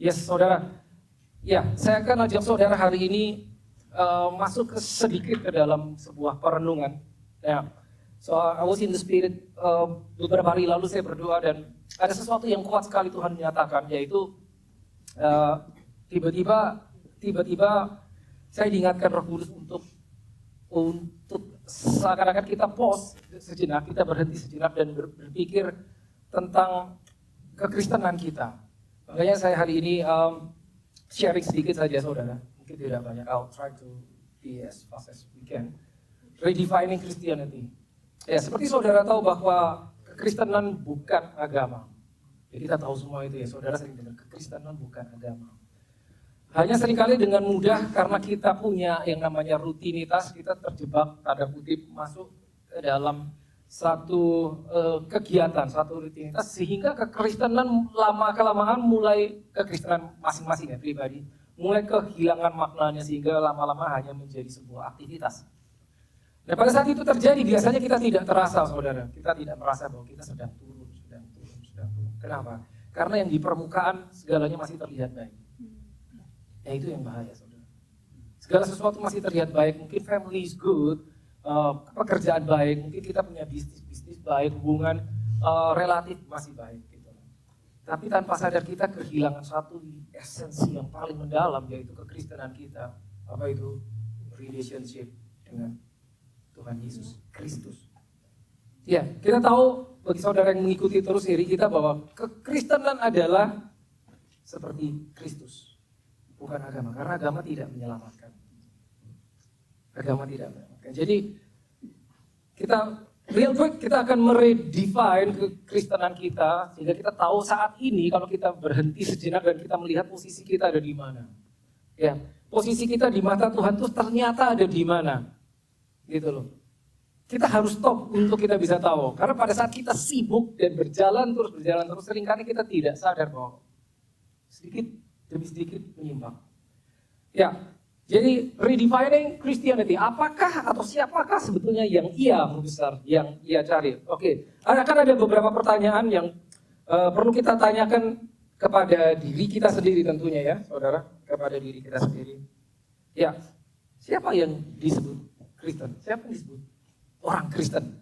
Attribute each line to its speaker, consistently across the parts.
Speaker 1: Yes, saudara. Ya, saya akan ajak saudara hari ini masuk sedikit ke dalam sebuah perenungan. Ya, so I was in the spirit. Beberapa hari lalu saya berdoa dan ada sesuatu yang kuat sekali Tuhan menyatakan, yaitu tiba-tiba saya diingatkan Roh Kudus untuk seakan-akan kita pause sejenak, kita berhenti sejenak dan berpikir tentang kekristenan kita. Makanya saya hari ini sharing sedikit saja saudara, mungkin tidak banyak. I'll try to be as fast as we can. Redefining Christianity. Ya, seperti saudara tahu bahwa kekristenan bukan agama. Ya, kita tahu semua itu ya, saudara sering dengar kekristenan bukan agama. Hanya seringkali dengan mudah karena kita punya yang namanya rutinitas, kita terjebak tanda kutip masuk ke dalam satu kegiatan, satu rutinitas, sehingga kekristenan lama-kelamaan mulai kekristenan masing-masing ya pribadi, mulai kehilangan maknanya sehingga lama-lama hanya menjadi sebuah aktivitas. Nah pada saat itu terjadi biasanya kita tidak terasa saudara, kita tidak merasa bahwa kita sedang turun. Kenapa? Karena yang di permukaan segalanya masih terlihat baik. Ya itu yang bahaya saudara. Segala sesuatu masih terlihat baik, mungkin family is good, pekerjaan baik, mungkin kita punya bisnis baik, hubungan relatif masih baik gitu. Tapi tanpa sadar kita kehilangan satu esensi yang paling mendalam, yaitu kekristenan kita. Apa itu? Relationship dengan Tuhan Yesus Kristus. Ya, kita tahu bagi saudara yang mengikuti terus seri kita bahwa kekristenan adalah seperti Kristus, bukan agama, karena agama tidak menyelamatkan. Agama tidak menyelamatkan. Jadi kita real quick kita akan meredefine kekristenan kita sehingga kita tahu saat ini kalau kita berhenti sejenak dan kita melihat posisi kita ada di mana. Ya, posisi kita di mata Tuhan itu ternyata ada di mana. Gitu loh. Kita harus stop untuk kita bisa tahu. Karena pada saat kita sibuk dan berjalan terus seringkali kita tidak sadar bahwa sedikit demi sedikit menyimpang. Ya, jadi redefining Christianity, apakah atau siapakah sebetulnya yang ia membesar, yang ia cari? Oke, akan ada beberapa pertanyaan yang perlu kita tanyakan kepada diri kita sendiri tentunya ya, saudara, kepada diri kita sendiri. Ya, siapa yang disebut Kristen? Siapa yang disebut orang Kristen?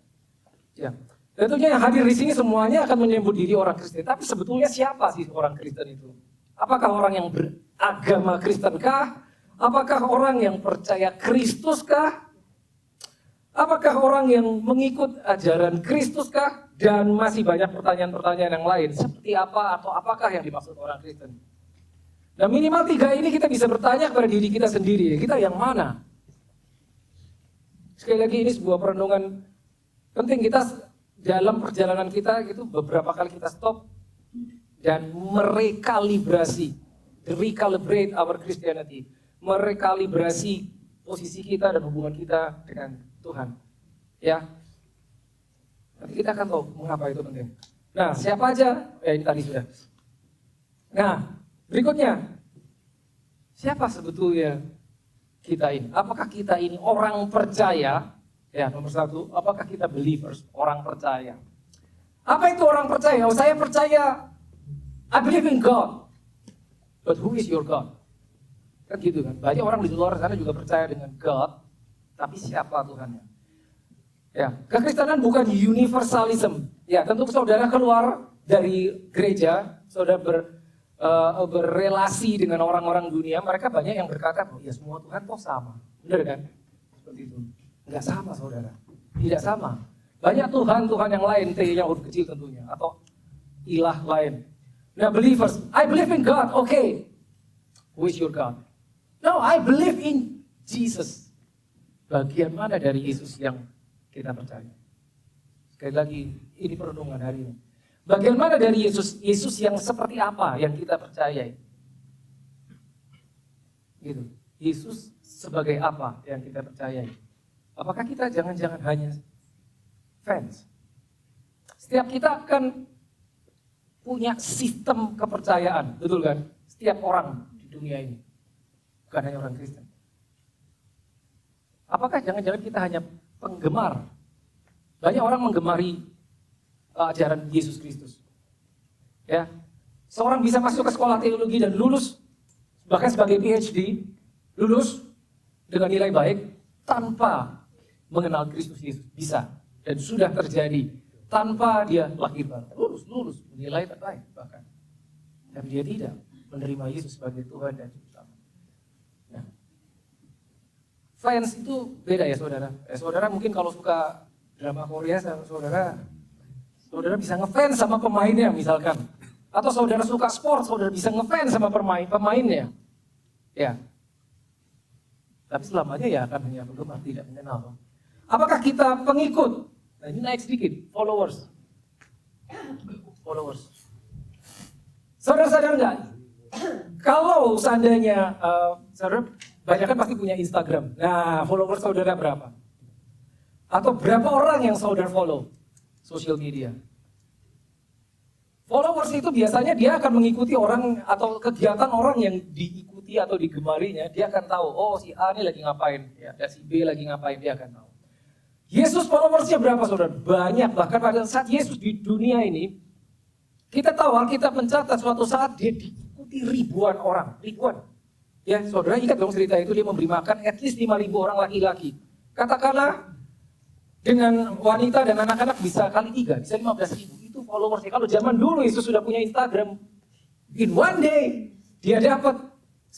Speaker 1: Ya, tentunya yang hadir di sini semuanya akan menyebut diri orang Kristen. Tapi sebetulnya siapa sih orang Kristen itu? Apakah orang yang beragama Kristen kah? Apakah orang yang percaya Kristus kah? Apakah orang yang mengikut ajaran Kristus kah? Dan masih banyak pertanyaan-pertanyaan yang lain. Seperti apa atau apakah yang dimaksud orang Kristen? Nah minimal 3 ini kita bisa bertanya kepada diri kita sendiri. Kita yang mana? Sekali lagi ini sebuah perenungan penting. Kita dalam perjalanan kita gitu beberapa kali kita stop dan merekalibrasi, recalibrate our Christianity, merekalibrasi posisi kita dan hubungan kita dengan Tuhan. Ya, nanti kita akan tahu mengapa itu penting. Nah, siapa aja? Ini tadi sudah. Nah, berikutnya, siapa sebetulnya kita ini? Apakah kita ini orang percaya? Ya, nomor 1, apakah kita believers, orang percaya? Apa itu orang percaya? Oh, saya percaya. I believe in God, but who is your God? Kan gitu kan, banyak orang di luar sana juga percaya dengan God, tapi siapa Tuhannya? Ya, kekristenan bukan universalism. Ya, tentu saudara keluar dari gereja, saudara berrelasi dengan orang-orang dunia, mereka banyak yang berkata, oh ya semua Tuhan toh sama. Benar kan? Seperti itu. Enggak sama saudara, tidak sama. Banyak Tuhan yang lain, T-nya huruf kecil tentunya, atau ilah lain. Nah, believers, I believe in God. Okay. Who is your God? No, I believe in Jesus. Bagian mana dari Yesus yang kita percaya? Sekali lagi, ini perenungan hari ini. Bagian mana dari Yesus? Yesus yang seperti apa yang kita percayai? Gitu. Yesus sebagai apa yang kita percayai? Apakah kita jangan-jangan hanya fans? Setiap kita akan punya sistem kepercayaan, betul kan? Setiap orang di dunia ini, bukan hanya orang Kristen. Apakah jangan-jangan kita hanya penggemar? Banyak orang menggemari ajaran Yesus Kristus. Ya, Seorang bisa masuk ke sekolah teologi dan lulus, bahkan sebagai PhD, lulus dengan nilai baik tanpa mengenal Kristus Yesus. Bisa, dan sudah terjadi tanpa dia lahir baru. Lulus, nilai terbaik bahkan. Tapi dia tidak menerima Yesus sebagai Tuhan dan Juru Selamat. Nah, fans itu beda ya saudara. Saudara mungkin kalau suka drama Korea, saudara bisa ngefans sama pemainnya misalkan. Atau saudara suka sport, saudara bisa ngefans sama pemainnya. Ya. Tapi selamanya ya akan hanya penggemar, tidak mengenal. Apakah kita pengikut? Nah ini naik sedikit, followers. Saudara sadar nggak? Kalau seandainya, saudara banyak kan pasti punya Instagram. Nah, followers saudara berapa? Atau berapa orang yang saudara follow? Social media. Followers itu biasanya dia akan mengikuti orang atau kegiatan orang yang diikuti atau digemarinya. Dia akan tahu, oh si A ini lagi ngapain, ya, dan si B lagi ngapain, dia akan tahu. Yesus followersnya berapa saudara? Banyak, bahkan pada saat Yesus di dunia ini, kita tahu Alkitab mencatat suatu saat dia diikuti ribuan orang, ribuan. Ya, saudara ingat dong cerita itu, dia memberi makan at least 5.000 orang laki-laki. Katakanlah dengan wanita dan anak-anak bisa kali 3, bisa 15.000. Itu followersnya. Kalau zaman dulu Yesus sudah punya Instagram, in one day dia dapat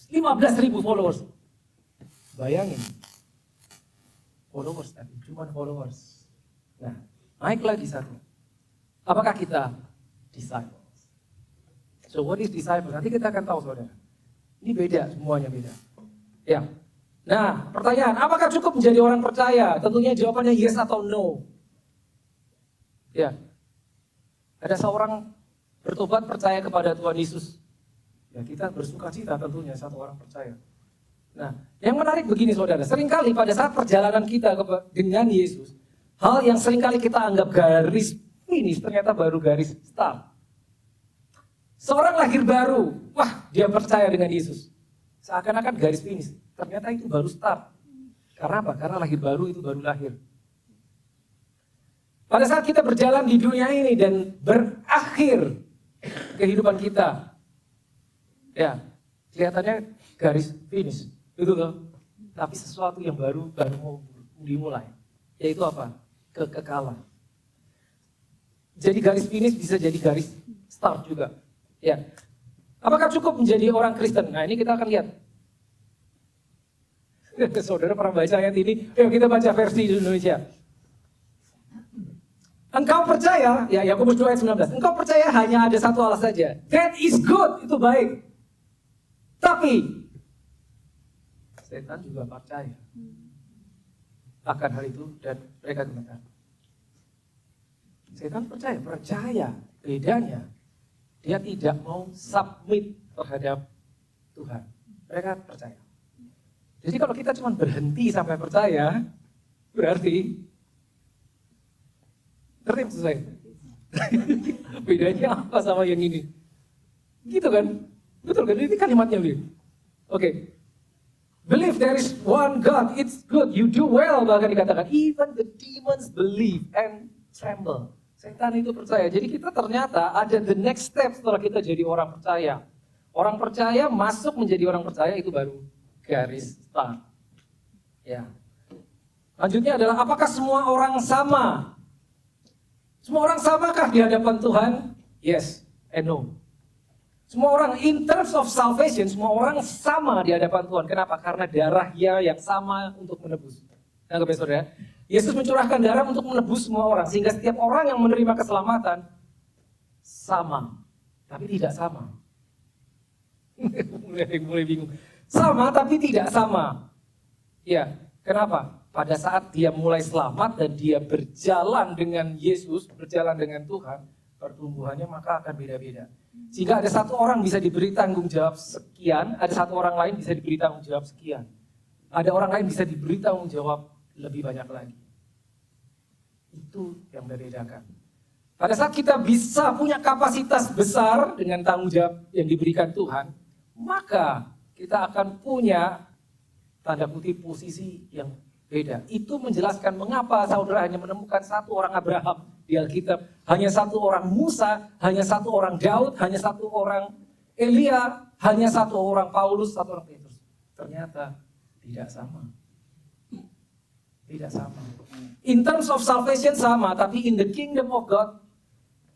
Speaker 1: 15.000 followers. Bayangin, followers tadi, cuma followers. Nah, naik lagi satu. Apakah kita disciples? So what is disciples? Nanti kita akan tahu saudara. Ini beda, semuanya beda. Ya. Nah, pertanyaan, apakah cukup menjadi orang percaya? Tentunya jawabannya yes atau no. Ya. Ada seorang bertobat percaya kepada Tuhan Yesus. Ya, kita bersuka cita tentunya satu orang percaya. Nah, yang menarik begini saudara, seringkali pada saat perjalanan kita dengan Yesus, hal yang seringkali kita anggap garis finish ternyata baru garis start. Seorang lahir baru, wah dia percaya dengan Yesus. Seakan-akan garis finish, ternyata itu baru start. Karena apa? Karena lahir baru itu baru lahir. Pada saat kita berjalan di dunia ini dan berakhir kehidupan kita, ya kelihatannya garis finish, itu loh. Tapi sesuatu yang baru mau dimulai, yaitu apa? Kekekalan. Jadi garis finish bisa jadi garis start juga. Ya, apakah cukup menjadi orang Kristen? Nah ini kita akan lihat. Saudara pernah baca ayat ini? Yuk kita baca versi Indonesia. Engkau percaya, ya Yakobus 2 ayat 19. Engkau percaya hanya ada satu Allah saja. That is good, itu baik. Tapi setan juga percaya akan hal itu dan mereka gemetar. Setan percaya. Bedanya, dia tidak mau submit terhadap Tuhan. Mereka percaya. Jadi kalau kita cuma berhenti sampai percaya, berarti ngerti maksud saya? Bedanya apa sama yang ini? Gitu kan? Betul kan? Ini kalimatnya Lim. Oke. Believe there is one God, it's good, you do well, bahkan dikatakan even the demons believe and tremble. Setan itu percaya. Jadi kita ternyata ada the next step setelah kita jadi orang percaya. Orang percaya masuk menjadi orang percaya itu baru garis start. Ya. Lanjutnya adalah apakah semua orang sama? Semua orang samakah di hadapan Tuhan? Yes and no. Semua orang in terms of salvation, semua orang sama di hadapan Tuhan. Kenapa? Karena darahnya yang sama untuk menebus. Nah, saudara, Yesus mencurahkan darah untuk menebus semua orang. Sehingga setiap orang yang menerima keselamatan sama, tapi tidak sama. mulai bingung. Sama tapi tidak sama. Ya, kenapa? Pada saat dia mulai selamat dan dia berjalan dengan Yesus, berjalan dengan Tuhan, pertumbuhannya maka akan beda-beda. Jika ada satu orang bisa diberi tanggung jawab sekian, ada satu orang lain bisa diberi tanggung jawab sekian. Ada orang lain bisa diberi tanggung jawab lebih banyak lagi. Itu yang membedakan. Pada saat kita bisa punya kapasitas besar dengan tanggung jawab yang diberikan Tuhan, maka kita akan punya tanda kutip posisi yang beda. Itu menjelaskan mengapa saudara hanya menemukan satu orang Abraham di di Alkitab. Hanya satu orang Musa, hanya satu orang Daud, hanya satu orang Elia, hanya satu orang Paulus, satu orang Petrus. Ternyata tidak sama. Tidak sama. In terms of salvation sama, tapi in the kingdom of God,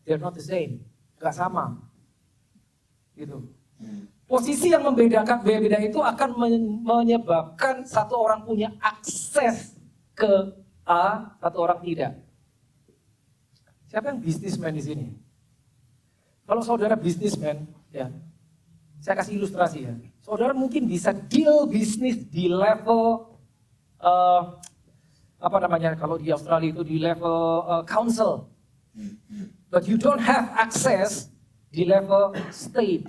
Speaker 1: they're not the same. Gak sama. Gitu. Posisi yang membedakan beda itu akan menyebabkan satu orang punya akses ke A, satu orang tidak. Siapa yang bisnismen di sini? Kalau saudara bisnismen, ya, saya kasih ilustrasi ya. Saudara mungkin bisa deal bisnis di level kalau di Australia itu di level council, but you don't have access di level state.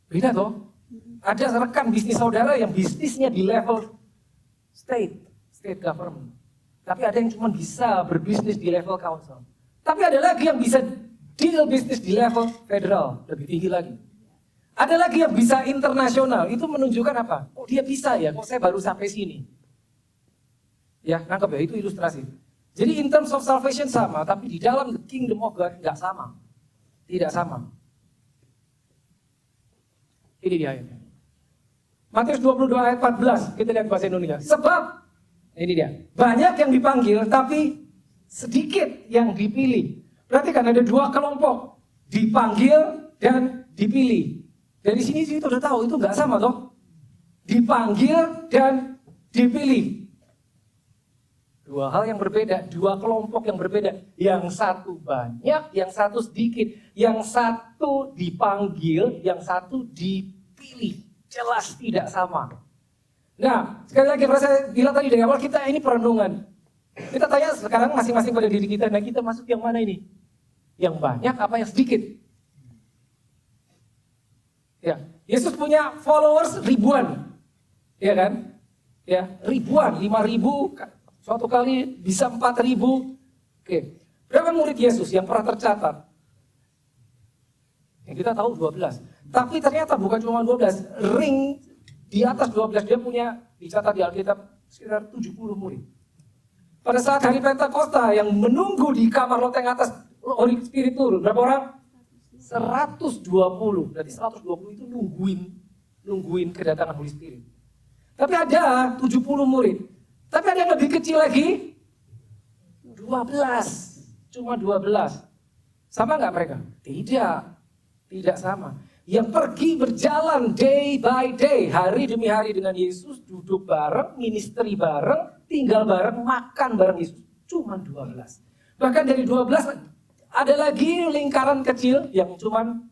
Speaker 1: Beda toh? Ada rekan bisnis saudara yang bisnisnya di level state government. Tapi ada yang cuma bisa berbisnis di level council. Tapi ada lagi yang bisa deal bisnis di level federal, lebih tinggi lagi. Ada lagi yang bisa internasional, itu menunjukkan apa? Oh dia bisa ya, kok saya baru sampai sini. Ya, nangkep ya, itu ilustrasi. Jadi in terms of salvation sama, tapi di dalam the kingdom of God nggak sama. Tidak sama. Ini dia ayatnya. Matius 22 ayat 14, kita lihat bahasa Indonesia. Sebab, ini dia, banyak yang dipanggil tapi sedikit yang dipilih. Berarti kan ada dua kelompok, dipanggil dan dipilih. Dari sini sih udah tahu, itu nggak sama toh. Dipanggil dan dipilih. Dua hal yang berbeda, dua kelompok yang berbeda. Yang satu banyak, yang satu sedikit. Yang satu dipanggil, yang satu dipilih. Jelas tidak sama. Nah, sekali lagi saya bilang tadi dari awal, kita ini perenungan. Kita tanya sekarang masing-masing pada diri kita, nah kita masuk yang mana ini? Yang banyak apa yang sedikit? Ya, Yesus punya followers ribuan. Ya kan? Ya, ribuan, 5.000, suatu kali bisa 4.000. Oke. Berapa murid Yesus yang pernah tercatat? Yang kita tahu 12. Tapi ternyata bukan cuma 12. Ring di atas 12 dia punya, dicatat di Alkitab sekitar 70 murid. Pada saat hari Pentakosta yang menunggu di kamar loteng atas Holy Spirit turun, berapa orang? 120. Berarti 120 itu nungguin kedatangan Holy Spirit. Tapi ada 70 murid. Tapi ada yang lebih kecil lagi, 12. Cuma 12. Sama nggak mereka? Tidak sama. Yang pergi berjalan day by day, hari demi hari dengan Yesus, duduk bareng, ministry bareng, tinggal bareng, makan bareng Yesus. Cuma 12. Bahkan dari 12, ada lagi lingkaran kecil yang cuma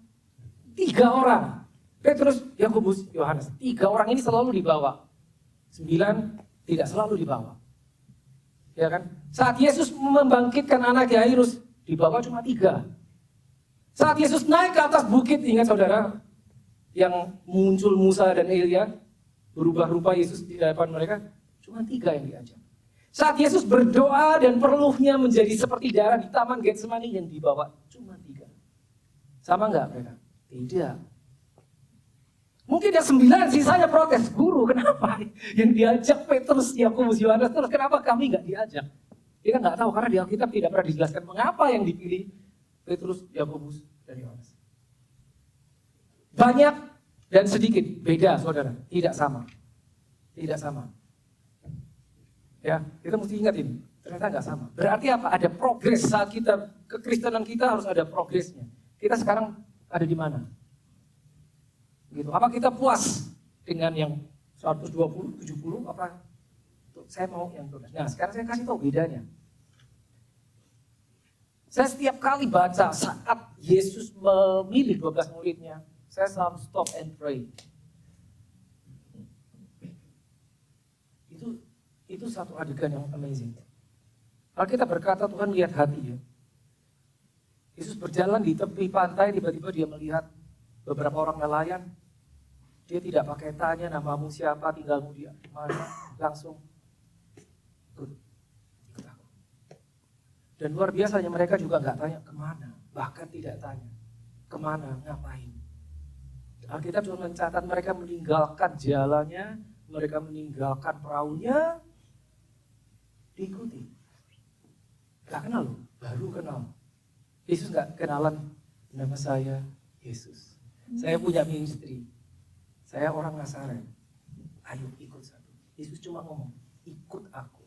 Speaker 1: 3 orang. Petrus, Yakobus, Yohanes. 3 orang ini selalu dibawa. 9 tidak selalu dibawa. Ya kan? Saat Yesus membangkitkan anak Yairus, dibawa cuma 3. Saat Yesus naik ke atas bukit, ingat saudara, yang muncul Musa dan Elia, berubah rupa Yesus di hadapan mereka, cuma 3 yang diajak. Saat Yesus berdoa dan peluhnya menjadi seperti darah di Taman Getsemani, yang dibawa cuma 3. Sama nggak mereka? Tidak. Mungkin yang 9 sisanya protes, guru kenapa yang diajak Petrus, Yakobus, Yohanes, terus kenapa kami nggak diajak? Dia kan nggak tahu karena di Alkitab tidak pernah dijelaskan mengapa yang dipilih Petrus, Yakobus, dan Yohanes. Banyak dan sedikit, beda saudara, tidak sama. Tidak sama. Ya, kita mesti ingat ini, ternyata nggak sama. Berarti apa? Ada progres saat kita, kekristenan kita harus ada progresnya. Kita sekarang ada di mana? Gitu. Apa kita puas dengan yang 120, 70, apa? Saya mau yang 12. Nah, sekarang saya kasih tahu bedanya. Saya setiap kali baca saat Yesus memilih 12 muridnya, saya selalu stop and pray. Itu satu adegan yang amazing. Alkitab berkata Tuhan lihat hati ya. Yesus berjalan di tepi pantai, tiba-tiba dia melihat beberapa orang nelayan. Dia tidak pakai tanya namamu siapa, tinggalmu di mana, langsung ikut aku. Dan luar biasanya mereka juga nggak tanya kemana, bahkan tidak tanya kemana, ngapain. Alkitab cuma mencatat mereka meninggalkan jalannya, mereka meninggalkan perahunya, diikuti. Gak kenal loh, baru kenal. Yesus gak kenalan, nama saya Yesus. Saya punya ministry. Saya orang Nazaret. Ayo ikut satu. Yesus cuma ngomong, ikut aku.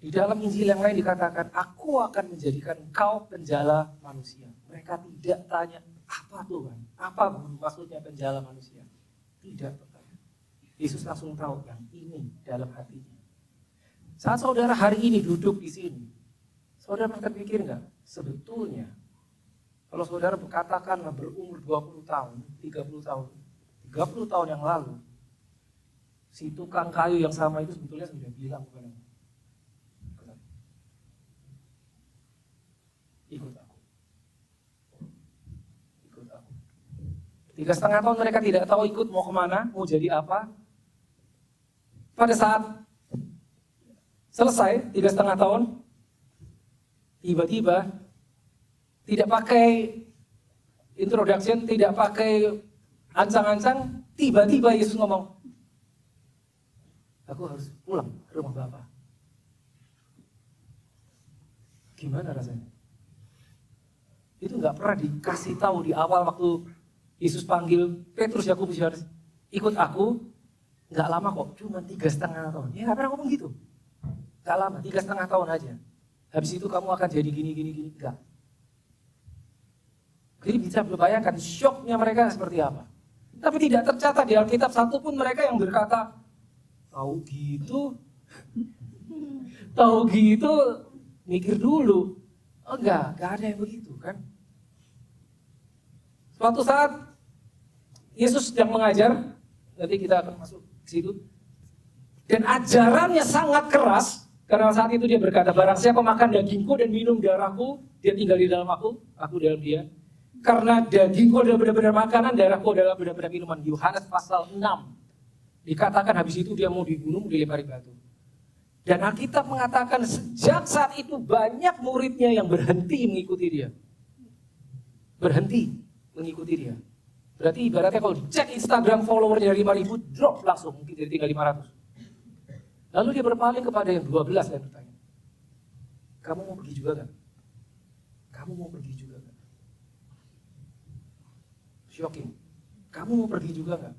Speaker 1: Di dalam Injil yang lain dikatakan, aku akan menjadikan kau penjala manusia. Mereka tidak tanya, apa Tuhan? Apa guru maksudnya penjala manusia? Tidak bertanya. Yesus langsung tahu yang ini dalam hatinya. Saat saudara hari ini duduk di sini, saudara pernah terpikir nggak? Sebetulnya, kalau saudara katakanlah berumur 20 tahun, 30 tahun, 30 tahun yang lalu, si tukang kayu yang sama itu sebetulnya sudah bilang kepadamu, ikut aku. Ikut aku. 3,5 tahun mereka tidak tahu ikut mau kemana, mau jadi apa. Pada saat selesai 3,5 tahun, tiba-tiba tidak pakai introduction, tidak pakai ancang-ancang, tiba-tiba Yesus ngomong, aku harus pulang ke rumah Bapa. Gimana rasanya? Itu nggak pernah dikasih tahu di awal waktu Yesus panggil Petrus, Yakobus, Yohanes, ikut aku. Nggak lama kok, cuma 3,5 tahun. Ya nggak pernah ngomong gitu. Nggak lama, 3,5 tahun aja. Habis itu kamu akan jadi gini. Enggak. Jadi bisa berbayangkan syoknya mereka seperti apa. Tapi tidak tercatat di Alkitab satupun mereka yang berkata, tahu gitu, mikir dulu. Oh, enggak ada yang begitu kan. Suatu saat Yesus sedang mengajar, nanti kita akan masuk ke situ. Dan ajarannya sangat keras, karena saat itu dia berkata, barang siapa makan dagingku dan minum darahku, dia tinggal di dalam aku dalam dia. Karena dagingku adalah benar-benar makanan, darahku adalah benar-benar minuman. Yohanes pasal 6. Dikatakan habis itu dia mau dibunuh, dilempari batu. Dan Alkitab mengatakan sejak saat itu banyak muridnya yang berhenti mengikuti dia. Berhenti mengikuti dia. Berarti ibaratnya kalau cek Instagram followernya dari 5.000, drop langsung, mungkin jadi tinggal 500. Lalu dia berpaling kepada yang 12 dan bertanya, kamu mau pergi juga kan? Kamu mau pergi juga kan? Shocking. Kamu mau pergi juga kan?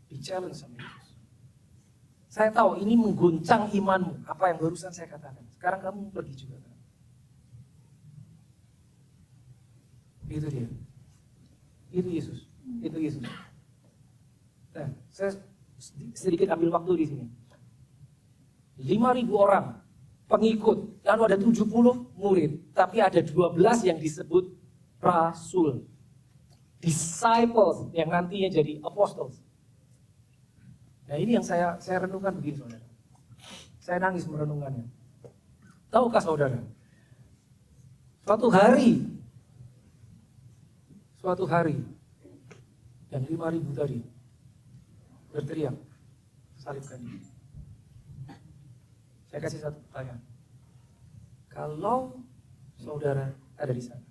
Speaker 1: Di-challenge sama Yesus. Saya tahu ini mengguncang imanmu, apa yang barusan saya katakan. Sekarang kamu mau pergi juga kan? Itu dia. Itu Yesus. Itu Yesus. Nah, saya sedikit ambil waktu di sini. 5.000 orang pengikut, lalu ada 70 murid, tapi ada 12 yang disebut rasul, disciples yang nantinya jadi apostles. Nah ini yang saya renungkan begini saudara. Saya nangis merenungkannya. Tahukah saudara? Suatu hari, yang 5.000 tadi berteriak, salibkan dia. Saya kasih satu pertanyaan. Kalau saudara ada di sana,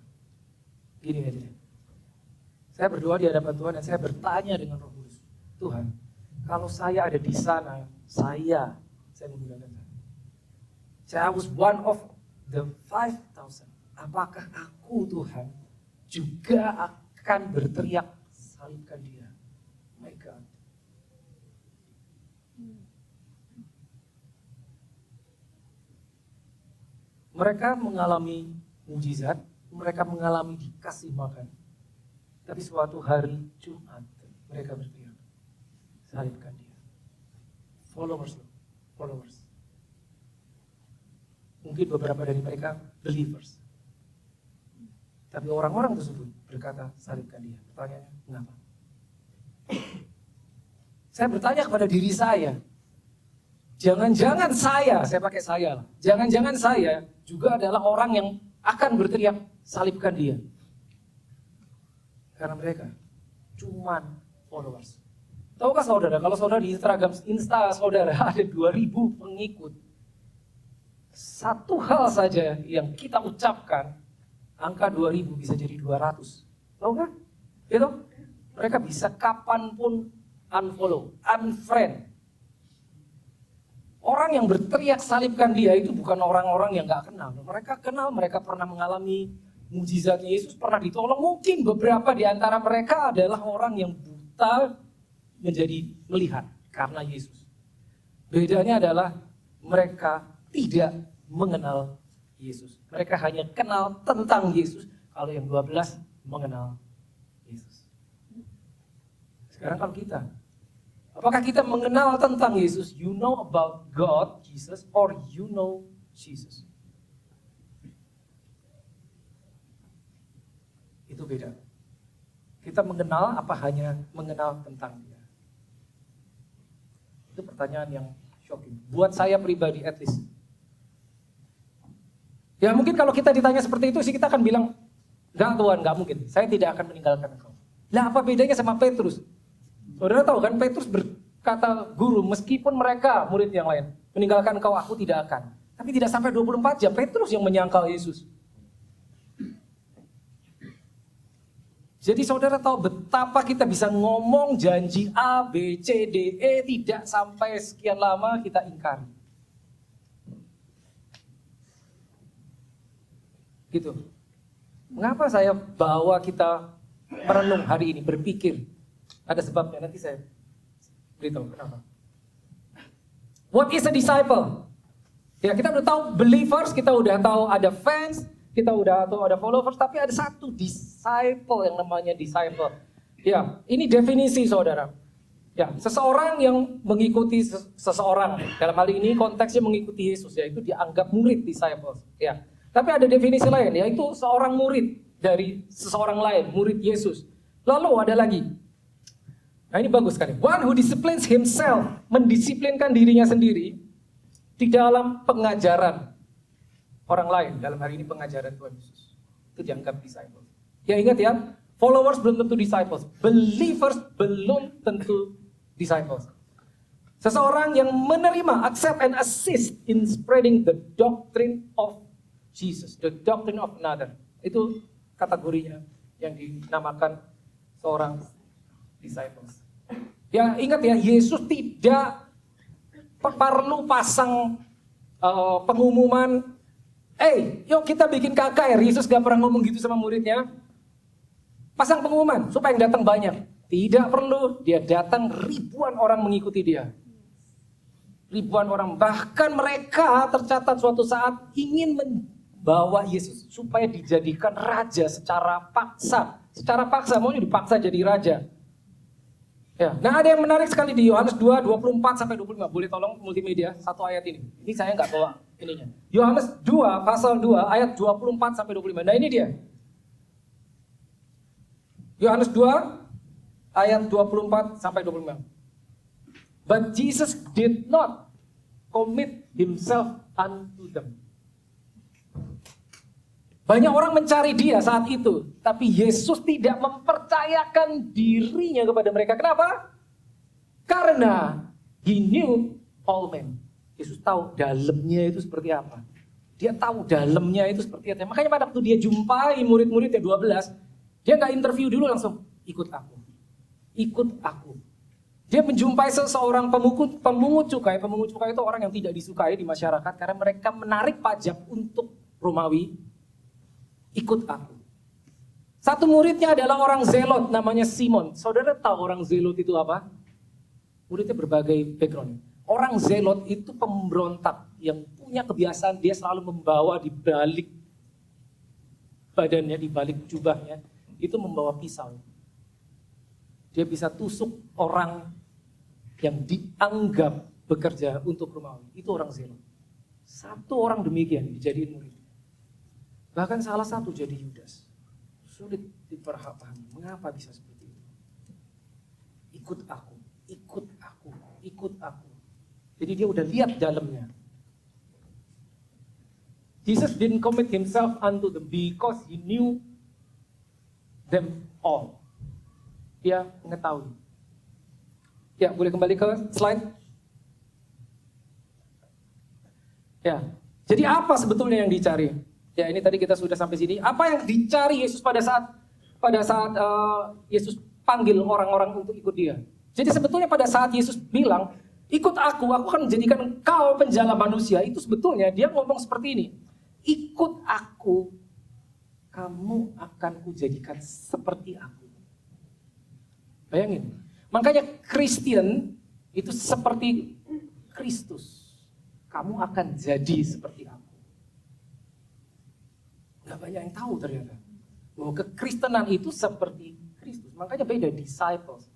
Speaker 1: gini aja deh. Saya berdoa di hadapan Tuhan dan saya bertanya dengan Roh Kudus. Tuhan, kalau saya ada di sana, saya menggunakan sana. Saya was one of the 5,000. Apakah aku Tuhan juga akan berteriak salibkan dia? My God. Mereka mengalami mujizat, mereka mengalami dikasih makan. Tapi suatu hari Jumat, mereka berteriak, salibkan dia. Followers. Mungkin beberapa dari mereka believers. Tapi orang-orang tersebut berkata, salibkan dia. Pertanyaannya, kenapa? Saya bertanya kepada diri saya, jangan-jangan saya pakai saya lah. Jangan-jangan saya juga adalah orang yang akan berteriak, salibkan dia. Karena mereka cuman followers. Tahukah saudara, kalau saudara di Insta saudara ada 2.000 pengikut. Satu hal saja yang kita ucapkan, angka 2.000 bisa jadi 200. Tahukah? Gitu? Mereka bisa kapanpun unfollow, unfriend. Orang yang berteriak salibkan dia itu bukan orang-orang yang gak kenal. Mereka kenal, mereka pernah mengalami mujizatnya Yesus, pernah ditolong. Mungkin beberapa di antara mereka adalah orang yang buta menjadi melihat karena Yesus. Bedanya adalah mereka tidak mengenal Yesus. Mereka hanya kenal tentang Yesus. Kalau yang 12 mengenal Yesus. Sekarang kalau kita, apakah kita mengenal tentang Yesus? You know about God, Jesus, or you know Jesus? Itu beda. Kita mengenal apa hanya mengenal tentang Dia? Itu pertanyaan yang shocking. Buat saya pribadi at least. Ya mungkin kalau kita ditanya seperti itu sih kita akan bilang, enggak Tuhan, enggak mungkin. Saya tidak akan meninggalkan Engkau. Lah apa bedanya sama Petrus? Saudara tahu kan Petrus berkata, guru, meskipun mereka murid yang lain meninggalkan Engkau, aku tidak akan. Tapi tidak sampai 24 jam, Petrus yang menyangkal Yesus. Jadi saudara tahu betapa kita bisa ngomong janji A, B, C, D, E, tidak sampai sekian lama kita ingkari. Gitu. Mengapa saya bawa kita merenung hari ini, berpikir? Ada sebabnya, nanti saya beritahu kenapa. What is a disciple? Ya, kita udah tahu believers, kita udah tahu ada fans, kita udah tahu ada followers, tapi ada satu disciple yang namanya disciple. Ya, ini definisi saudara. Ya, seseorang yang mengikuti seseorang, dalam hal ini konteksnya mengikuti Yesus, ya itu dianggap murid disciples. Ya, tapi ada definisi lain, yaitu seorang murid dari seseorang lain, murid Yesus. Lalu ada lagi. Nah ini bagus sekali. One who disciplines himself, mendisiplinkan dirinya sendiri di dalam pengajaran orang lain. Dalam hari ini pengajaran Tuhan Yesus. Itu dianggap disciples. Ya ingat ya, followers belum tentu disciples. Believers belum tentu disciples. Seseorang yang menerima, accept and assist in spreading the doctrine of Jesus. The doctrine of another. Itu kategorinya yang dinamakan seorang disciples. Ya ingat ya, Yesus tidak perlu pasang pengumuman, yuk kita bikin KKR. Yesus gak pernah ngomong gitu sama muridnya. Pasang pengumuman supaya yang datang banyak. Tidak perlu, dia datang ribuan orang mengikuti dia. Ribuan orang, bahkan mereka tercatat suatu saat ingin membawa Yesus supaya dijadikan raja secara paksa. Secara paksa, maunya dipaksa jadi raja. Ya. Nah ada yang menarik sekali di Yohanes 2, 24-25. Boleh tolong multimedia, satu ayat ini. Ini saya nggak bawa ininya. Yohanes 2, pasal 2, ayat 24-25. Nah ini dia. Yohanes 2, ayat 24-25. But Jesus did not commit himself unto them. Banyak orang mencari dia saat itu, tapi Yesus tidak mempercayakan dirinya kepada mereka. Kenapa? Karena he knew all men. Yesus tahu dalamnya itu seperti apa. Dia tahu dalamnya itu seperti apa. Makanya pada waktu dia jumpai murid-muridnya 12, dia nggak interview dulu, langsung ikut aku. Ikut aku. Dia menjumpai seseorang pemungut cukai. Pemungut cukai itu orang yang tidak disukai di masyarakat karena mereka menarik pajak untuk Romawi. Ikut aku. Satu muridnya adalah orang zelot namanya Simon. Saudara tahu orang zelot itu apa? Muridnya berbagai background. Orang zelot itu pemberontak yang punya kebiasaan dia selalu membawa di balik badannya, di balik jubahnya, itu membawa pisau. Dia bisa tusuk orang yang dianggap bekerja untuk Romawi. Itu orang zelot. Satu orang demikian dijadiin murid. Bahkan salah satu jadi Yudas. Sulit diperhapami. Mengapa bisa seperti itu? Ikut aku, ikut aku, ikut aku. Jadi dia udah lihat dalamnya. Jesus didn't commit himself unto them because he knew them all. Dia mengetahui. Ya, boleh kembali ke slide. Ya, jadi apa sebetulnya yang dicari? Ya ini tadi kita sudah sampai sini. Apa yang dicari Yesus pada saat Yesus panggil orang-orang untuk ikut dia? Jadi sebetulnya pada saat Yesus bilang, Ikut aku akan menjadikan kau penjala manusia. Itu sebetulnya dia ngomong seperti ini. Ikut aku, kamu akan kujadikan seperti aku. Bayangin. Makanya Kristen itu seperti Kristus. Kamu akan jadi seperti aku. Gak banyak yang tahu ternyata. Bahwa kekristenan itu seperti Kristus. Makanya beda disciples.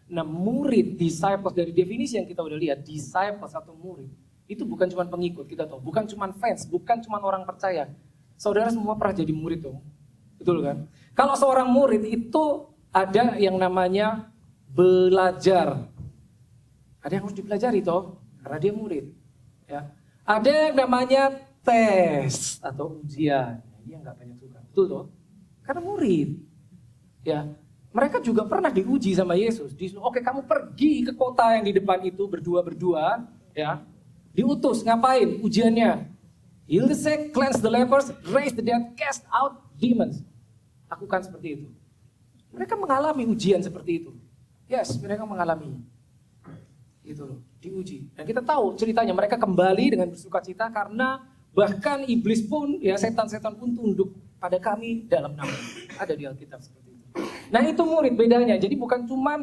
Speaker 1: Nah murid, disciples dari definisi yang kita udah lihat. Disciples atau murid. Itu bukan cuma pengikut, kita tahu. Bukan cuma fans, bukan cuma orang percaya. Saudara semua pernah jadi murid dong. Betul kan? Kalau seorang murid itu ada yang namanya belajar. Ada yang harus dipelajari toh, karena dia murid. Ya. Ada yang namanya tes atau ujian. Dia nggak banyak suka. Betul toh? Karena murid. Ya. Mereka juga pernah diuji sama Yesus. Oke, kamu pergi ke kota yang di depan itu berdua-berdua, ya. Diutus, ngapain? Ujiannya. Heal the sick, cleanse the lepers, raise the dead, cast out demons. Lakukan seperti itu. Mereka mengalami ujian seperti itu. Yes, mereka mengalami. Gitu loh, diuji. Dan kita tahu ceritanya mereka kembali dengan bersukacita karena bahkan iblis pun, ya setan-setan pun tunduk pada kami dalam nama. Ada di Alkitab seperti itu. Nah itu murid bedanya. Jadi bukan cuman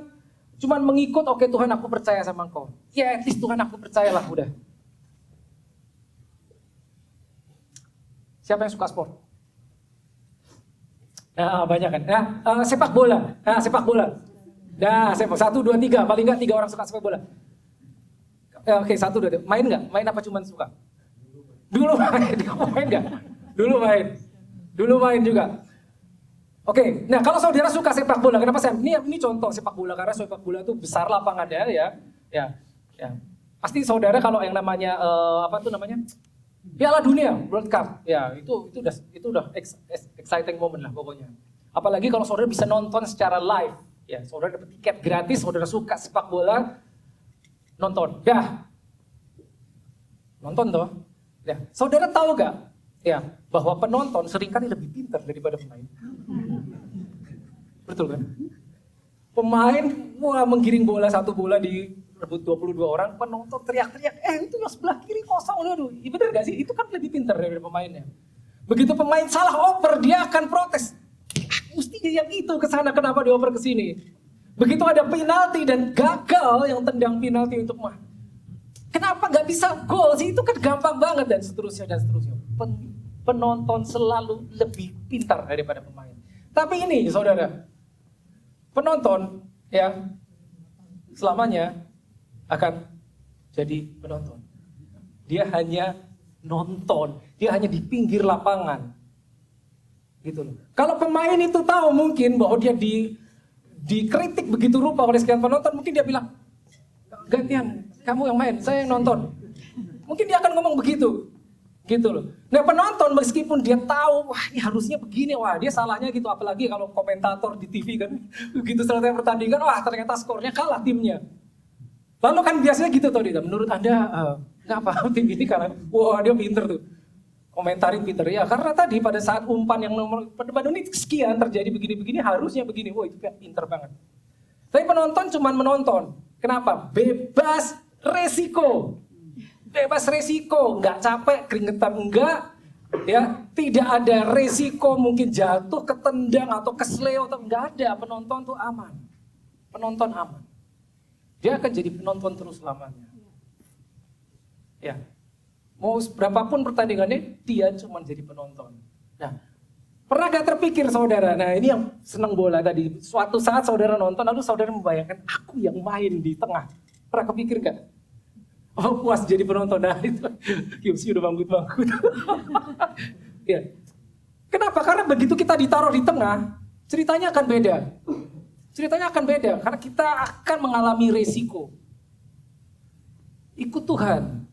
Speaker 1: mengikut, oke Tuhan aku percaya sama engkau. Ya at least Tuhan aku percayalah udah. Siapa yang suka sport? Nah, banyak kan. Nah, sepak bola. Nah, sepak bola. Nah, 1, 2, 3. Paling nggak 3 orang suka sepak bola. Oke, 1, 2, 3. Main nggak? Main apa cuman suka? Dulu main. Kamu main nggak? Dulu main juga. Oke, nah kalau saudara suka sepak bola, kenapa saya? Ini contoh sepak bola karena sepak bola itu besar lapangannya ya. Pasti saudara kalau yang namanya Piala Dunia, World Cup, ya itu udah exciting moment lah pokoknya. Apalagi kalau saudara bisa nonton secara live, ya saudara dapat tiket gratis, saudara suka sepak bola, nonton, nonton toh, ya. Saudara tahu gak, ya bahwa penonton seringkali lebih pintar daripada pemain, betul kan? Pemain menggiring bola, satu bola di rebut 22 orang, penonton teriak-teriak, itu yang sebelah kiri kosong, aduh, bener gak sih? Itu kan lebih pintar daripada pemainnya. Begitu pemain salah oper, dia akan protes. Mesti yang itu ke sana, kenapa dioper ke sini? Begitu ada penalti dan gagal yang tendang penalti untuk kenapa nggak bisa gol sih? Itu kan gampang banget dan seterusnya. Penonton selalu lebih pintar daripada pemain. Tapi ini, saudara, penonton ya selamanya akan jadi penonton. Dia hanya nonton, dia hanya di pinggir lapangan. Gitu loh. Kalau pemain itu tahu mungkin bahwa dia dikritik begitu rupa oleh sekian penonton, mungkin dia bilang, gantian, kamu yang main, saya yang nonton. Mungkin dia akan ngomong begitu. Gitu loh. Nah penonton meskipun dia tahu, wah ini harusnya begini, wah dia salahnya gitu. Apalagi kalau komentator di TV kan, begitu selesai pertandingan, wah ternyata skornya kalah timnya. Lalu kan biasanya gitu tuh, menurut Anda, kenapa tim ini kalah? Wah dia pinter tuh. Komentarin pinter, ya karena tadi pada saat umpan yang pada menit sekian terjadi begini-begini, harusnya begini, wah itu pinter banget. Tapi penonton cuman menonton. Kenapa? Bebas resiko. Bebas resiko, nggak capek, keringetan enggak, ya tidak ada resiko mungkin jatuh, ketendang atau kesleo, nggak ada. Penonton tuh aman, penonton aman. Dia akan jadi penonton terus selamanya. Ya, mau berapapun pertandingannya, dia cuma jadi penonton. Nah, pernah gak terpikir saudara? Nah ini yang senang bola tadi. Suatu saat saudara nonton, lalu saudara membayangkan aku yang main di tengah. Pernah kepikir gak? Oh puas jadi penonton, nah itu Kimsi udah bangkut-bangkut. Ya. Kenapa? Karena begitu kita ditaruh di tengah, ceritanya akan beda. Ceritanya akan beda, karena kita akan mengalami resiko. Ikut Tuhan.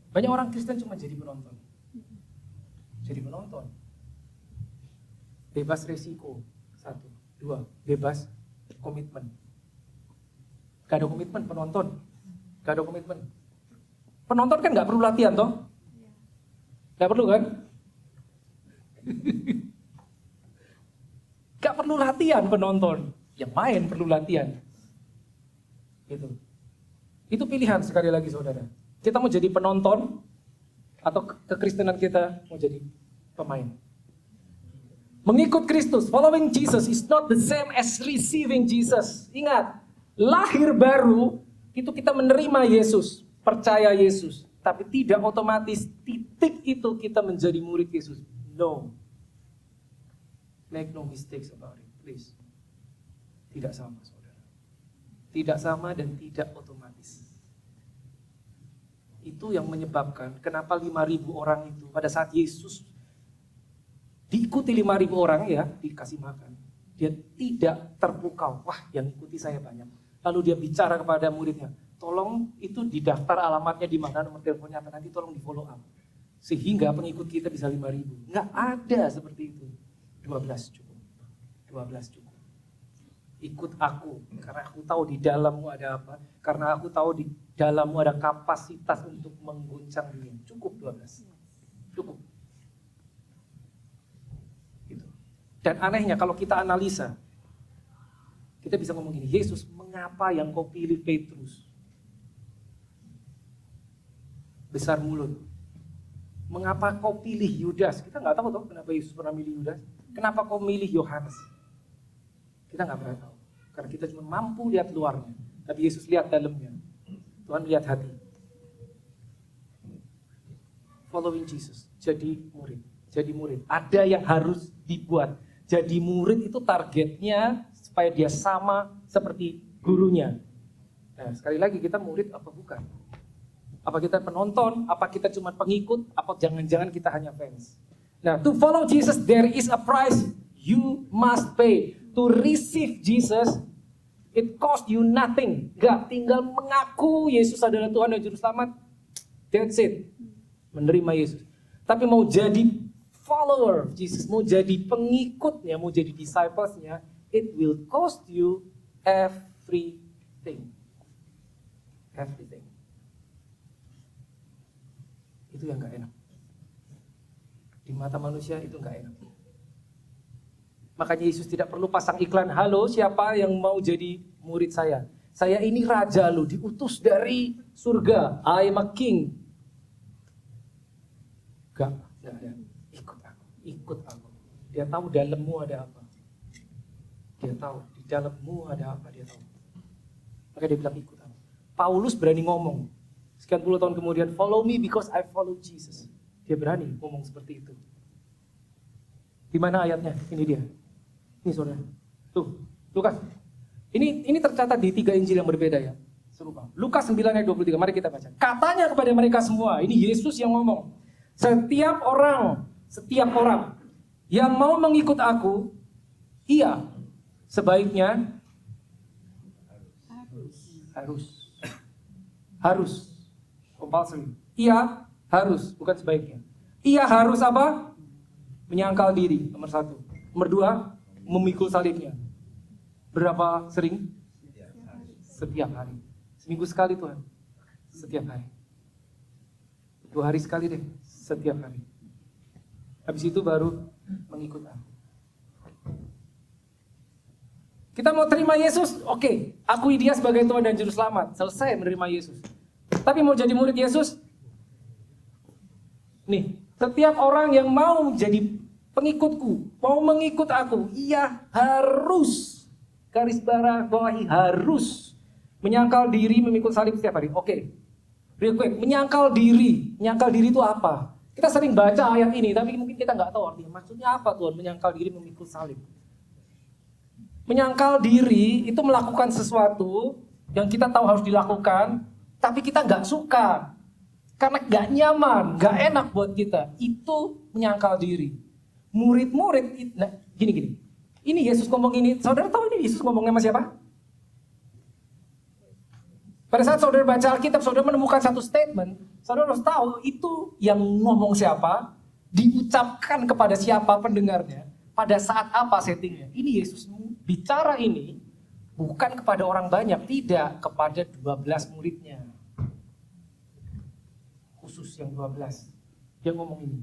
Speaker 1: Banyak orang Kristen cuma jadi penonton. Jadi penonton. Bebas resiko, 1, 2, bebas komitmen. Gak ada komitmen penonton. Gak ada komitmen. Penonton kan gak perlu latihan toh? Gak perlu kan? Gak perlu latihan penonton. Yang main perlu latihan. Gitu. Itu pilihan sekali lagi saudara. Kita mau jadi penonton atau kekristenan kita mau jadi pemain. Mengikut Kristus, following Jesus is not the same as receiving Jesus. Ingat, lahir baru itu kita menerima Yesus, percaya Yesus. Tapi tidak otomatis titik itu kita menjadi murid Yesus. No. Make no mistakes about it, please. Tidak sama, saudara. Tidak sama dan tidak otomatis. Itu yang menyebabkan kenapa 5.000 orang itu pada saat Yesus diikuti 5.000 orang ya, dikasih makan. Dia tidak terpukau, wah yang ikuti saya banyak. Lalu dia bicara kepada muridnya, tolong itu di daftar alamatnya di mana, nomor teleponnya apa, nanti tolong di follow up. Sehingga pengikut kita bisa 5.000. Nggak ada seperti itu. 12 cukup. 12 cukup. Ikut aku, karena aku tahu di dalammu ada apa. Karena aku tahu di dalammu ada kapasitas untuk mengguncang dunia. Cukup 12. Cukup. Gitu. Dan anehnya kalau kita analisa, kita bisa ngomong gini, Yesus, mengapa yang kau pilih Petrus? Besar mulut. Mengapa kau pilih Yudas? Kita nggak tahu tuh kenapa Yesus pernah milih Yudas. Kenapa kau milih Yohanes? Kita nggak pernah tahu. Karena kita cuma mampu lihat luarnya. Tapi Yesus lihat dalamnya. Tuhan lihat hati. Following Jesus. Jadi murid. Jadi murid. Ada yang harus dibuat. Jadi murid itu targetnya supaya dia sama seperti gurunya. Nah, sekali lagi kita murid apa bukan? Apa kita penonton? Apa kita cuma pengikut? Apa jangan-jangan kita hanya fans? Nah, to follow Jesus there is a price you must pay. To receive Jesus, it cost you nothing. Gak tinggal mengaku Yesus adalah Tuhan dan Juru Selamat. That's it. Menerima Yesus. Tapi mau jadi follower Jesus, mau jadi pengikutnya, mau jadi disciplesnya, it will cost you everything. Everything. Itu yang gak enak. Di mata manusia itu gak enak. Makanya Yesus tidak perlu pasang iklan, halo siapa yang mau jadi murid saya? Saya ini raja loh, diutus dari surga. I am a king. Gak ada. Ikut aku. Dia tahu dalammu ada apa. Dia tahu di dalammu ada apa, dia tahu. Maka dia bilang ikut aku. Paulus berani ngomong. Sekian puluh tahun kemudian, follow me because I follow Jesus. Dia berani ngomong seperti itu. Di mana ayatnya? Ini dia. Ini saudara. Tuh, Lukas. Ini tercatat di 3 Injil yang berbeda ya. Serupa. Lukas 9 ayat 23. Mari kita baca. Katanya kepada mereka semua, ini Yesus yang ngomong. Setiap orang yang mau mengikut aku, ia sebaiknya harus. Compulsory. Ia harus, bukan sebaiknya. Ia harus apa? Menyangkal diri, nomor 1. Nomor 2, memikul salibnya. Berapa sering? Setiap hari. Seminggu sekali Tuhan. Setiap hari. 2 hari sekali deh. Setiap hari. Habis itu baru mengikut aku. Kita mau terima Yesus, oke. Akui dia sebagai Tuhan dan Juru Selamat. Selesai menerima Yesus. Tapi mau jadi murid Yesus? Nih, setiap orang yang mau jadi pengikutku, mau mengikut aku, ia harus, garis bawahi harus menyangkal diri, memikul salib setiap hari. Oke, real quick, menyangkal diri itu apa? Kita sering baca ayat ini, tapi mungkin kita nggak tahu artinya. Maksudnya apa Tuhan, menyangkal diri, memikul salib? Menyangkal diri itu melakukan sesuatu yang kita tahu harus dilakukan, tapi kita nggak suka. Karena nggak nyaman, nggak enak buat kita. Itu menyangkal diri. Murid-murid, nah gini. Ini Yesus ngomong ini, saudara tahu ini Yesus ngomongnya sama siapa? Pada saat saudara baca Alkitab, saudara menemukan satu statement, saudara harus tahu itu yang ngomong siapa, diucapkan kepada siapa pendengarnya, pada saat apa settingnya. Ini Yesus bicara ini bukan kepada orang banyak, tidak, kepada 12 muridnya. Khusus yang 12, dia ngomong ini.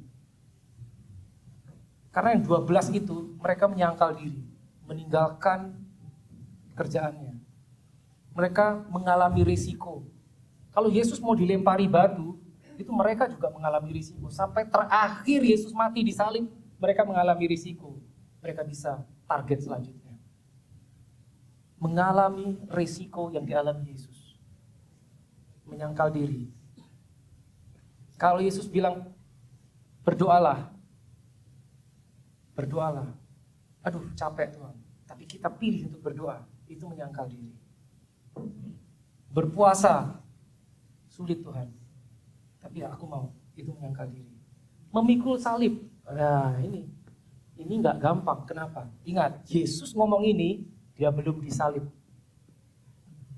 Speaker 1: Karena yang 12 itu, mereka menyangkal diri, meninggalkan kerjaannya. Mereka mengalami risiko. Kalau Yesus mau dilempari batu, itu mereka juga mengalami risiko. Sampai terakhir Yesus mati di salib, mereka mengalami risiko. Mereka bisa target selanjutnya. Mengalami risiko yang dialami Yesus. Menyangkal diri. Kalau Yesus bilang, berdoalah. Berdoalah. Aduh, capek Tuhan. Tapi kita pilih untuk berdoa. Itu menyangkal diri. Berpuasa. Sulit Tuhan. Tapi ya aku mau. Itu menyangkal diri. Memikul salib. Nah ini nggak gampang. Kenapa? Ingat, Yesus ngomong ini, dia belum disalib.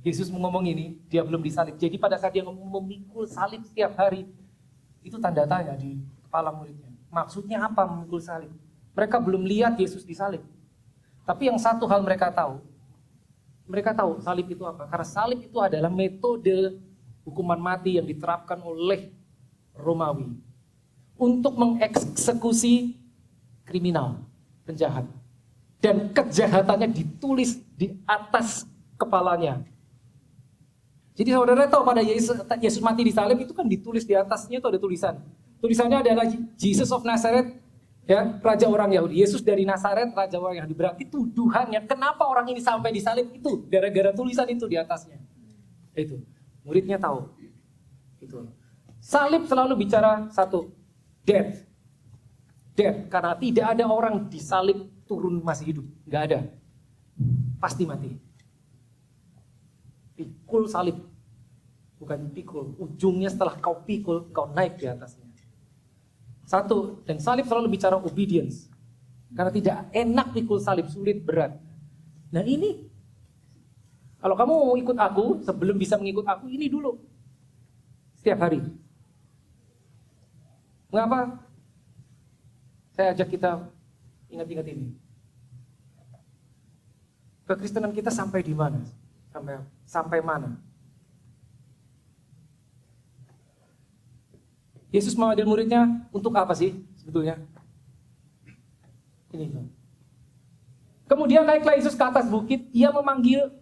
Speaker 1: Yesus ngomong ini, dia belum disalib. Jadi pada saat dia memikul salib setiap hari, itu tanda tanya di kepala muridnya. Maksudnya apa memikul salib? Mereka belum lihat Yesus disalib. Tapi yang satu hal mereka tahu salib itu apa? Karena salib itu adalah metode hukuman mati yang diterapkan oleh Romawi untuk mengeksekusi kriminal, penjahat. Dan kejahatannya ditulis di atas kepalanya. Jadi saudara tahu pada Yesus mati di salib itu kan ditulis di atasnya itu ada tulisan. Tulisannya adalah Jesus of Nazareth, ya, Raja orang Yahudi. Yesus dari Nazaret, Raja orang Yahudi. Berarti tuduhannya, kenapa orang ini sampai disalib itu? Gara-gara tulisan itu di atasnya. Itu, muridnya tahu. Itu. Salib selalu bicara satu, death. Death, karena tidak ada orang disalib turun masih hidup. Nggak ada. Pasti mati. Pikul salib. Bukan pikul. Ujungnya setelah kau pikul, kau naik di atasnya. Satu, dan salib selalu bicara obedience. Karena tidak enak pikul salib, sulit, berat. Nah ini, kalau kamu mau ikut aku, sebelum bisa mengikut aku, ini dulu. Setiap hari. Mengapa? Saya ajak kita ingat-ingat ini. Kekristenan kita sampai di mana? Sampai mana? Yesus memanggil muridnya untuk apa sih sebetulnya? Ini. Kemudian naiklah Yesus ke atas bukit, ia memanggil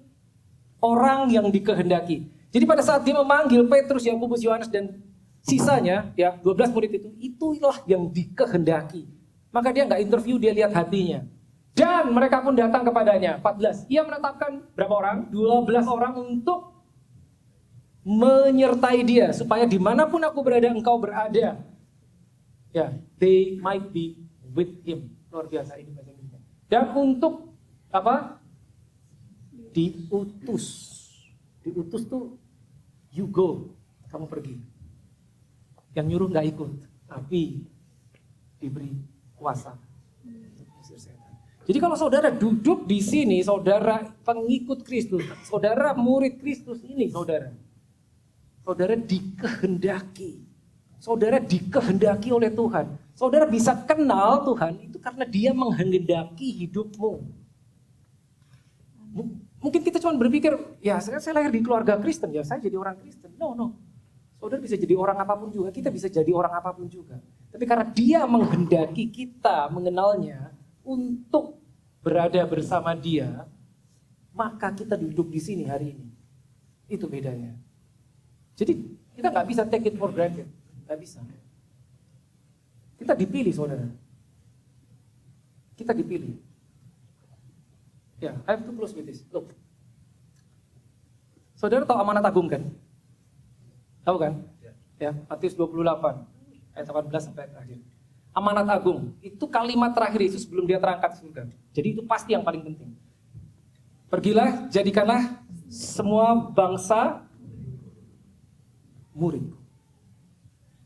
Speaker 1: orang yang dikehendaki. Jadi pada saat dia memanggil Petrus, Yakobus, Yohanes dan sisanya, ya 12 murid itu, itulah yang dikehendaki. Maka dia nggak interview, dia lihat hatinya. Dan mereka pun datang kepadanya, 14. Ia menetapkan berapa orang? 12 orang untuk menyertai dia, supaya dimanapun aku berada, engkau berada. Ya, they might be with him. Luar biasa ini bahasa Inggrisnya. Dan untuk apa? Diutus. Diutus tuh, you go, kamu pergi. Yang nyuruh nggak ikut, tapi diberi kuasa. Jadi kalau saudara duduk di sini, saudara pengikut Kristus, saudara murid Kristus ini, saudara dikehendaki. Saudara dikehendaki oleh Tuhan. Saudara bisa kenal Tuhan itu karena dia menghendaki hidupmu. Mungkin kita cuma berpikir, ya saya lahir di keluarga Kristen, ya saya jadi orang Kristen. No. Saudara bisa jadi orang apapun juga, kita bisa jadi orang apapun juga. Tapi karena dia menghendaki kita mengenalnya untuk berada bersama dia, maka kita duduk di sini hari ini. Itu bedanya. Jadi kita nggak bisa take it for granted, nggak bisa. Kita dipilih, saudara. Kita dipilih. Ya, I have to close with this. Look, saudara tahu amanat agung kan? Tahu kan? Ya, Matius 28 ayat 18 sampai terakhir. Amanat agung itu kalimat terakhir Yesus sebelum dia terangkat ke surga. Jadi itu pasti yang paling penting. Pergilah, jadikanlah semua bangsa murid.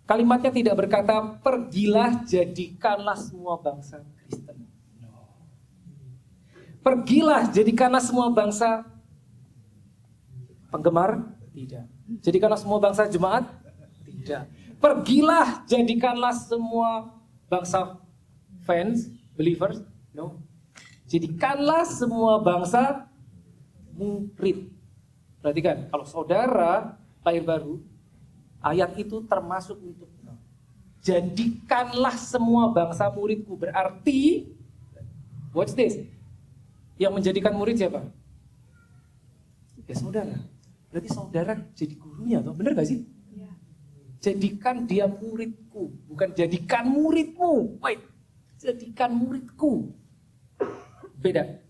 Speaker 1: Kalimatnya tidak berkata, pergilah jadikanlah semua bangsa Kristen. No. Pergilah jadikanlah semua bangsa penggemar? Tidak. Jadikanlah semua bangsa jemaat? Tidak. Pergilah jadikanlah semua bangsa fans, believers? No. Jadikanlah semua bangsa murid. Perhatikan, kalau saudara lahir baru, ayat itu termasuk untuk jadikanlah semua bangsa muridku. Berarti, watch this, yang menjadikan murid siapa? Ya saudara. Berarti saudara jadi gurunya, toh? Bener gak sih?
Speaker 2: Iya.
Speaker 1: Jadikan dia muridku, bukan jadikan muridmu. Wait, jadikan muridku. Beda.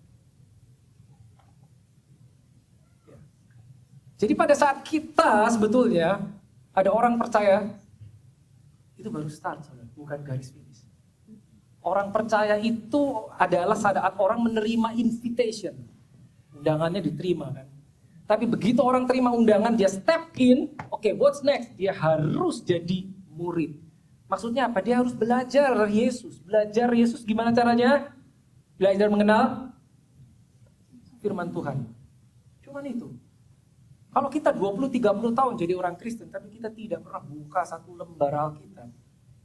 Speaker 1: Jadi pada saat kita sebetulnya ada orang percaya, itu baru start, saudara, bukan garis finish. Orang percaya itu adalah saat orang menerima invitation. Undangannya diterima kan. Tapi begitu orang terima undangan, dia step in, oke, what's next? Dia harus jadi murid. Maksudnya apa? Dia harus belajar Yesus. Belajar Yesus gimana caranya? Belajar mengenal firman Tuhan. Cuman itu. Kalau kita 20-30 tahun jadi orang Kristen, tapi kita tidak pernah buka satu lembar Alkitab,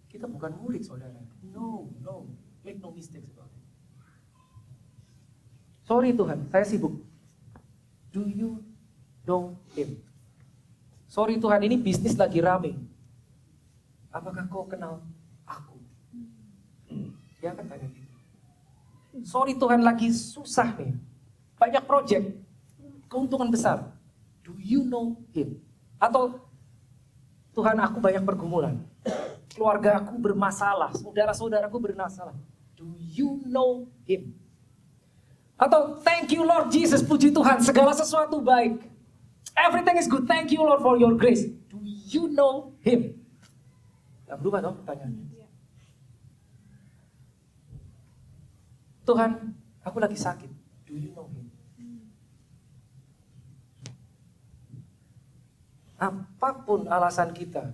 Speaker 1: kita bukan murid, saudara. No. Make no mistakes about it. Sorry Tuhan, saya sibuk. Do you know Him? Sorry Tuhan, ini bisnis lagi rame. Apakah kau kenal aku? Dia akan tanya gitu. Sorry Tuhan, lagi susah nih. Banyak project, keuntungan besar. Do you know Him? Atau Tuhan, aku banyak pergumulan. Keluarga aku bermasalah, saudara-saudaraku bermasalah. Do you know Him? Atau thank you Lord Jesus, puji Tuhan, segala sesuatu baik. Everything is good, thank you Lord for your grace. Do you know Him? Gak berubah dong pertanyaannya. Tuhan, aku lagi sakit. Do you know Him? Apapun alasan kita,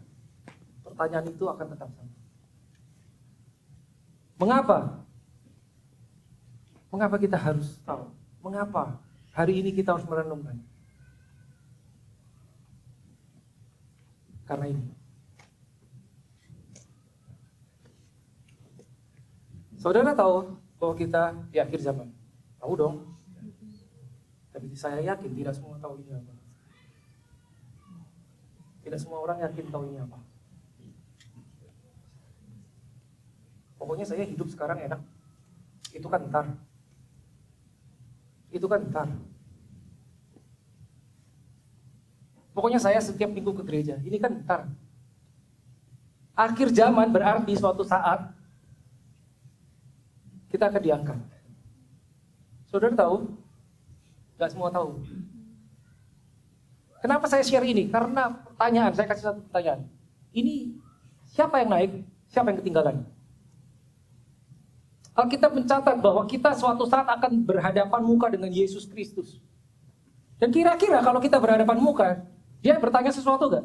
Speaker 1: pertanyaan itu akan tetap sama. Mengapa? Mengapa kita harus tahu? Mengapa hari ini kita harus merenungkan? Karena ini. Saudara tahu bahwa kita di akhir zaman? Tahu dong. Tapi saya yakin tidak semua tahu ini apa. Tidak semua orang yakin tahu ini apa. Pokoknya saya hidup sekarang enak. Itu kan ntar. Pokoknya saya setiap minggu ke gereja. Ini kan ntar. Akhir zaman berarti suatu saat kita akan diangkat. Saudara tahu? Gak semua tahu. Kenapa saya share ini? Karena pertanyaan, saya kasih satu pertanyaan. Ini siapa yang naik? Siapa yang ketinggalan? Alkitab mencatat bahwa kita suatu saat akan berhadapan muka dengan Yesus Kristus. Dan kira-kira kalau kita berhadapan muka, dia bertanya sesuatu gak?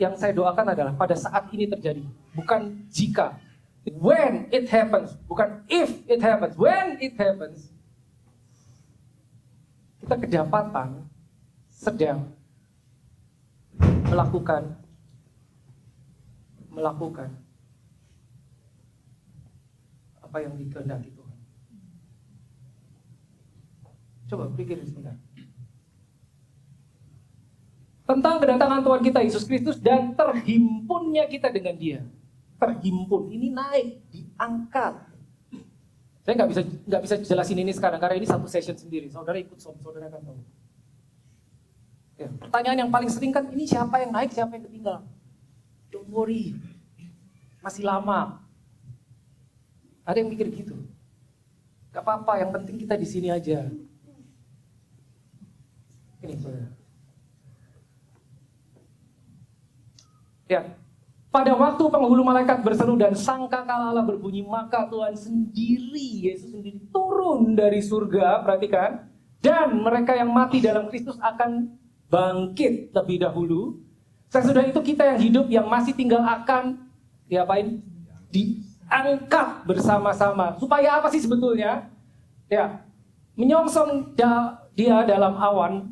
Speaker 1: Yang saya doakan adalah pada saat ini terjadi. Bukan jika. When it happens. Bukan if it happens. When it happens. Kita kedapatan sedang melakukan apa yang dikehendaki Tuhan. Coba pikirin sebentar. Tentang kedatangan Tuhan kita Yesus Kristus dan terhimpunnya kita dengan Dia. Terhimpun, ini naik, diangkat. Saya nggak bisa jelasin ini sekarang karena ini satu session sendiri. Saudara ikut, saudara akan tahu. Ya, pertanyaan yang paling sering kan, ini siapa yang naik, siapa yang ketinggalan? Don't worry, masih lama. Ada yang mikir gitu. Gak apa-apa, yang penting kita di sini aja. Ini saudara. Ya, pada waktu penghulu malaikat berseru dan sangkakala Allah berbunyi, maka Tuhan sendiri, Yesus sendiri turun dari surga, perhatikan. Dan mereka yang mati dalam Kristus akan bangkit lebih dahulu. Sesudah itu kita yang hidup, yang masih tinggal akan diapain? Diangkat bersama-sama. Supaya apa sih sebetulnya? Ya, menyongsong dia dalam awan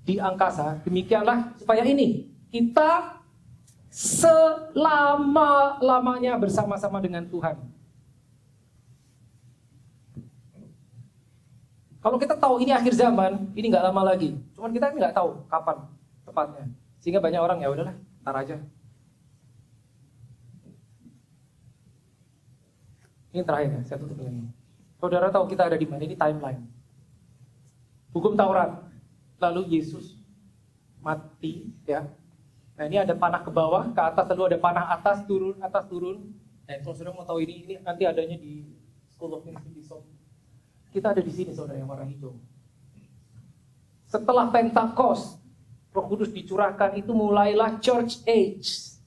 Speaker 1: di angkasa. Demikianlah supaya ini kita selama-lamanya bersama-sama dengan Tuhan. Kalau kita tahu ini akhir zaman, ini nggak lama lagi. Cuman kita nggak tahu kapan tepatnya. Sehingga banyak orang ya udahlah, ntar aja. Ini terakhir ya, saya tutup dengan ini. Saudara tahu kita ada di mana? Ini timeline. Hukum Taurat. Lalu Yesus mati, ya. Nah ini ada panah ke bawah, ke atas, lalu ada panah atas turun. Nah kalau saudara mau tahu ini nanti adanya di School of Ministry Bishop. Kita ada di sini saudara yang warna hijau. Setelah Pentakost, Roh Kudus dicurahkan, itu mulailah Church Age.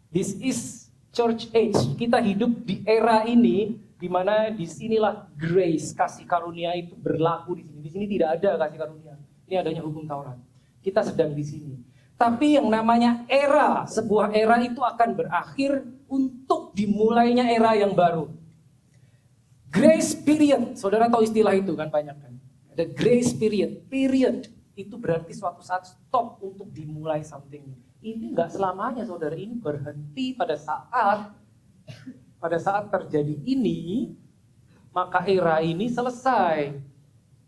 Speaker 1: This is Church Age. Kita hidup di era ini, di mana disinilah grace, kasih karunia itu berlaku di sini. Di sini tidak ada kasih karunia. Ini adanya hukum Taurat. Kita sedang di sini. Tapi yang namanya era, sebuah era itu akan berakhir untuk dimulainya era yang baru. Grace period, saudara tahu istilah itu kan banyak kan. Ada grace period. Period itu berarti suatu saat stop untuk dimulai something. Ini enggak selamanya saudara, ini berhenti pada saat terjadi ini, maka era ini selesai.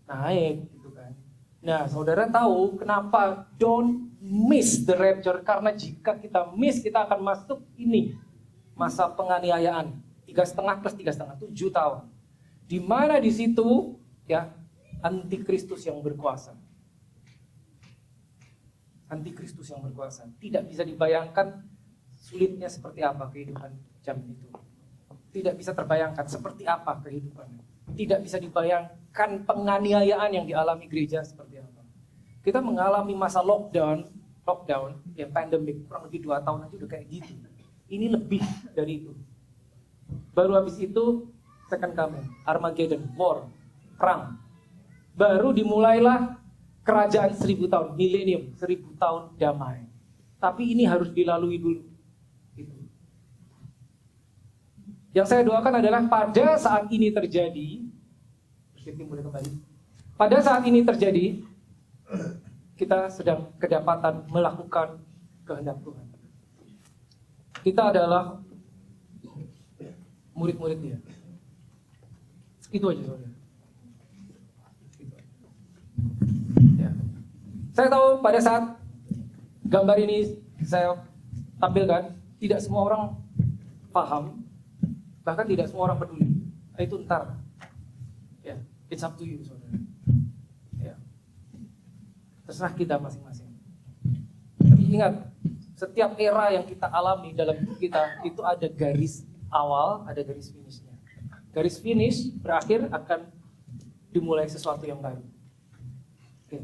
Speaker 1: Naik gitu kan. Nah saudara tahu kenapa don't miss the rapture, karena jika kita miss kita akan masuk ini masa penganiayaan 3,5 plus 3,5 7 tahun, di mana di situ ya antikristus yang berkuasa. Antikristus yang berkuasa. Tidak bisa dibayangkan sulitnya seperti apa kehidupan zaman itu. Tidak bisa terbayangkan seperti apa kehidupannya. Tidak bisa dibayangkan penganiayaan yang dialami gereja seperti apa. Kita mengalami masa lockdown, ya pandemic, kurang lebih 2 tahun aja udah kayak gitu. Ini lebih dari itu. Baru habis itu second coming, Armageddon, war, perang. Baru dimulailah kerajaan 1000 tahun, milenium, 1000 tahun damai. Tapi ini harus dilalui dulu. Gitu. Yang saya doakan adalah pada saat ini terjadi, pada saat ini terjadi, kita sedang kedapatan melakukan kehendak Tuhan. Kita adalah murid-murid Dia. Itu aja saudara. Ya. Saya tahu pada saat gambar ini saya tampilkan, tidak semua orang paham, bahkan tidak semua orang peduli. Itu ntar. Ya, it's up to you saudara. Ya. Terserah kita masing-masing. Tapi ingat, setiap era yang kita alami dalam hidup kita itu ada garis awal, ada garis finishnya. Garis finish berakhir akan dimulai sesuatu yang baru. Okay.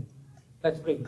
Speaker 1: Let's pray.